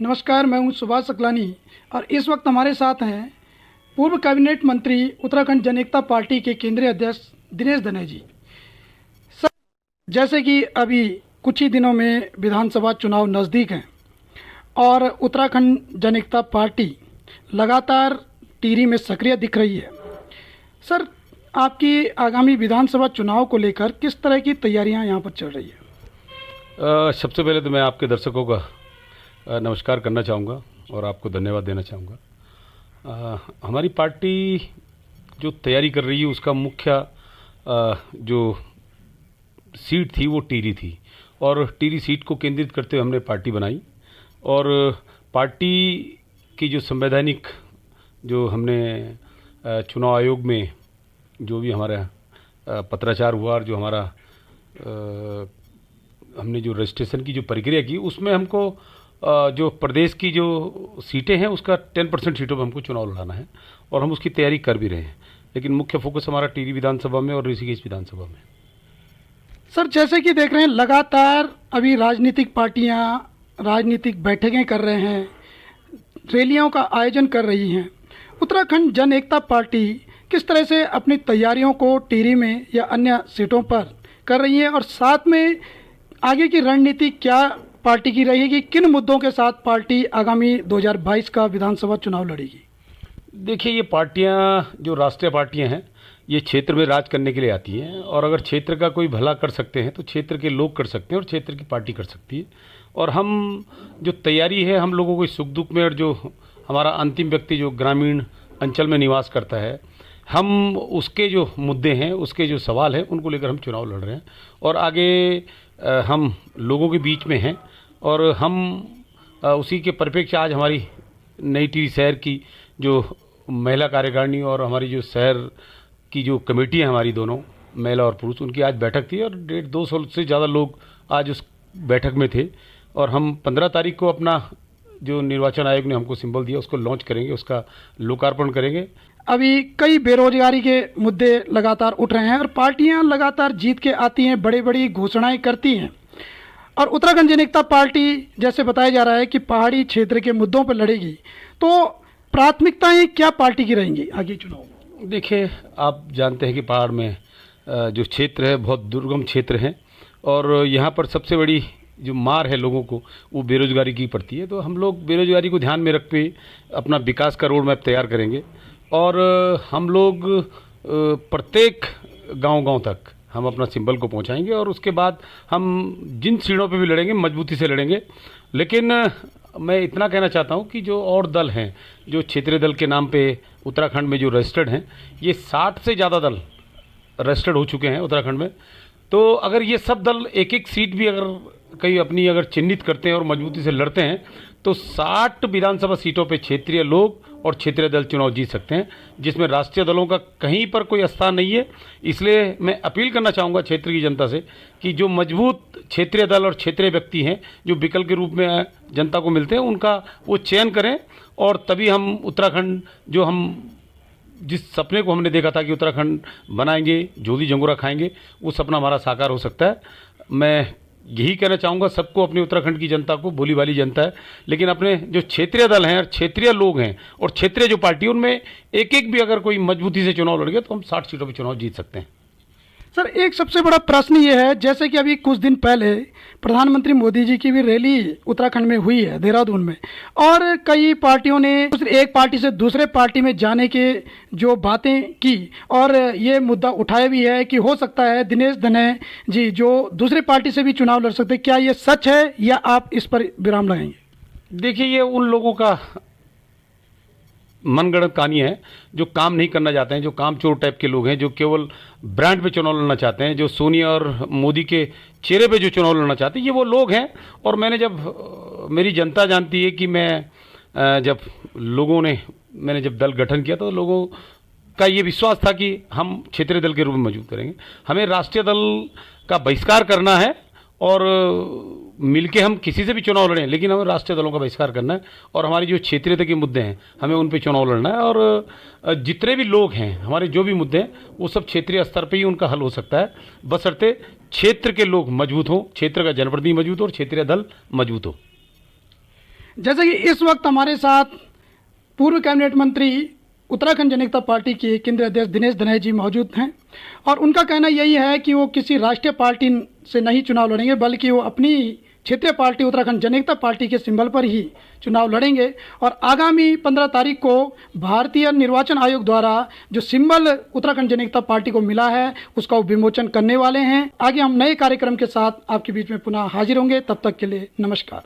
नमस्कार, मैं हूं सुभाष सकलानी और इस वक्त हमारे साथ हैं पूर्व कैबिनेट मंत्री उत्तराखंड जन एकता पार्टी के केंद्रीय अध्यक्ष दिनेश दने जी। सर, जैसे कि अभी कुछ ही दिनों में विधानसभा चुनाव नज़दीक हैं और उत्तराखंड जन एकता पार्टी लगातार टिहरी में सक्रिय दिख रही है। सर, आपकी आगामी विधानसभा चुनाव को लेकर किस तरह की तैयारियां यहां पर चल रही है? सबसे पहले तो मैं आपके दर्शकों का नमस्कार करना चाहूँगा और आपको धन्यवाद देना चाहूँगा। हमारी पार्टी जो तैयारी कर रही है उसका मुख्य जो सीट थी वो टिहरी थी और टिहरी सीट को केंद्रित करते हुए हमने पार्टी बनाई और पार्टी की जो संवैधानिक जो हमने चुनाव आयोग में जो भी हमारा पत्राचार हुआ और जो हमारा हमने जो रजिस्ट्रेशन की जो प्रक्रिया की उसमें हमको जो प्रदेश की जो सीटें हैं उसका 10% सीटों पर हमको चुनाव लड़ाना है और हम उसकी तैयारी कर भी रहे हैं, लेकिन मुख्य फोकस हमारा टिहरी विधानसभा में और ऋषिकेश विधानसभा में। सर, जैसे कि देख रहे हैं लगातार अभी राजनीतिक पार्टियां राजनीतिक बैठकें कर रहे हैं, रैलियों का आयोजन कर रही हैं। उत्तराखंड जन एकता पार्टी किस तरह से अपनी तैयारियों को टिहरी में या अन्य सीटों पर कर रही है और साथ में आगे की रणनीति क्या पार्टी की रहेगी? किन मुद्दों के साथ पार्टी आगामी 2022 का विधानसभा चुनाव लड़ेगी? देखिए, ये पार्टियां जो राष्ट्रीय पार्टियां हैं ये क्षेत्र में राज करने के लिए आती हैं और अगर क्षेत्र का कोई भला कर सकते हैं तो क्षेत्र के लोग कर सकते हैं और क्षेत्र की पार्टी कर सकती है। और हम जो तैयारी है हम लोगों को सुख दुख में और जो हमारा अंतिम व्यक्ति जो ग्रामीण अंचल में निवास करता है हम उसके जो मुद्दे हैं उसके जो सवाल हैं उनको लेकर हम चुनाव लड़ रहे हैं और आगे हम लोगों के बीच में हैं और हम उसी के परिप्रेक्ष्य आज हमारी नई टिहरी शहर की जो महिला कार्यकारिणी और हमारी जो शहर की जो कमेटी है हमारी दोनों महिला और पुरुष उनकी आज बैठक थी और 150-200 से ज़्यादा लोग आज उस बैठक में थे और हम 15 तारीख को अपना जो निर्वाचन आयोग ने हमको सिंबल दिया उसको लॉन्च करेंगे, उसका लोकार्पण करेंगे। अभी कई बेरोजगारी के मुद्दे लगातार उठ रहे हैं और पार्टियां लगातार जीत के आती हैं, बड़ी बड़ी घोषणाएं करती हैं और उत्तराखंड जन एकता पार्टी जैसे बताया जा रहा है कि पहाड़ी क्षेत्र के मुद्दों पर लड़ेगी, तो प्राथमिकताएं क्या पार्टी की रहेंगी आगे चुनाव में? देखिए, आप जानते हैं कि पहाड़ में जो क्षेत्र है बहुत दुर्गम क्षेत्र है और यहाँ पर सबसे बड़ी जो मार है लोगों को वो बेरोजगारी की पड़ती है। तो हम लोग बेरोजगारी को ध्यान में रखते हुए अपना विकास का रोड मैप तैयार करेंगे और हम लोग प्रत्येक गांव-गांव तक हम अपना सिंबल को पहुंचाएंगे और उसके बाद हम जिन सीटों पे भी लड़ेंगे मजबूती से लड़ेंगे। लेकिन मैं इतना कहना चाहता हूं कि जो और दल हैं जो क्षेत्रीय दल के नाम पे उत्तराखंड में जो रजिस्टर्ड हैं ये 60 से ज़्यादा दल रजिस्टर्ड हो चुके हैं उत्तराखंड में। तो अगर ये सब दल एक एक सीट भी अगर कहीं अपनी अगर चिन्हित करते हैं और मजबूती से लड़ते हैं तो 60 विधानसभा सीटों पे क्षेत्रीय लोग और क्षेत्रीय दल चुनाव जीत सकते हैं, जिसमें राष्ट्रीय दलों का कहीं पर कोई स्थान नहीं है। इसलिए मैं अपील करना चाहूँगा क्षेत्र की जनता से कि जो मजबूत क्षेत्रीय दल और क्षेत्रीय व्यक्ति हैं जो विकल्प के रूप में जनता को मिलते हैं उनका वो चयन करें और तभी हम उत्तराखंड जो हम जिस सपने को हमने देखा था कि उत्तराखंड बनाएंगे, जोधी जंगोरा खाएंगे, वो सपना हमारा साकार हो सकता है। मैं यही कहना चाहूँगा सबको, अपनी उत्तराखंड की जनता को, भोली भाली जनता है, लेकिन अपने जो क्षेत्रीय दल हैं और क्षेत्रीय लोग हैं और क्षेत्रीय जो पार्टी उनमें एक एक भी अगर कोई मजबूती से चुनाव लड़ गए तो हम 60 सीटों पर चुनाव जीत सकते हैं। सर, एक सबसे बड़ा प्रश्न ये है, जैसे कि अभी कुछ दिन पहले प्रधानमंत्री मोदी जी की भी रैली उत्तराखंड में हुई है देहरादून में और कई पार्टियों ने एक पार्टी से दूसरे पार्टी में जाने के जो बातें की और ये मुद्दा उठाया भी है कि हो सकता है दिनेश दने जी जो दूसरे पार्टी से भी चुनाव लड़ सकते हैं। क्या ये सच है या आप इस पर विराम लगाएंगे? देखिए, ये उन लोगों का मनगढ़ंत कहानी है जो काम नहीं करना चाहते हैं, जो कामचोर टाइप के लोग हैं, जो केवल ब्रांड पे चुनाव लड़ना चाहते हैं, जो सोनिया और मोदी के चेहरे पे जो चुनाव लड़ना चाहते हैं, ये वो लोग हैं। और मैंने जब मेरी जनता जानती है कि मैं मैंने जब दल गठन किया तो लोगों का ये विश्वास था कि हम क्षेत्रीय दल के रूप में मौजूद करेंगे। हमें राष्ट्रीय दल का बहिष्कार करना है और मिलके हम किसी से भी चुनाव लड़ें, लेकिन हमें राष्ट्रीय दलों का बहिष्कार करना है और हमारी जो क्षेत्रीयता के मुद्दे हैं हमें उन पे चुनाव लड़ना है। और जितने भी लोग हैं हमारे जो भी मुद्दे हैं वो सब क्षेत्रीय स्तर पे ही उनका हल हो सकता है, बशर्ते क्षेत्र के लोग मजबूत हों, क्षेत्र का जनप्रतिनिधि मजबूत हो और क्षेत्रीय दल मजबूत हो। जैसे कि इस वक्त हमारे साथ पूर्व कैबिनेट मंत्री उत्तराखंड जनता पार्टी के केंद्रीय अध्यक्ष दिनेश दनैजी जी मौजूद हैं और उनका कहना यही है कि वो किसी राष्ट्रीय पार्टी से नहीं चुनाव लड़ेंगे, बल्कि वो अपनी क्षेत्रीय पार्टी उत्तराखंड जनता पार्टी के सिंबल पर ही चुनाव लड़ेंगे और आगामी 15 तारीख को भारतीय निर्वाचन आयोग द्वारा जो सिंबल उत्तराखंड जनता पार्टी को मिला है उसका वो विमोचन करने वाले हैं। आगे हम नए कार्यक्रम के साथ आपके बीच में पुनः हाजिर होंगे, तब तक के लिए नमस्कार।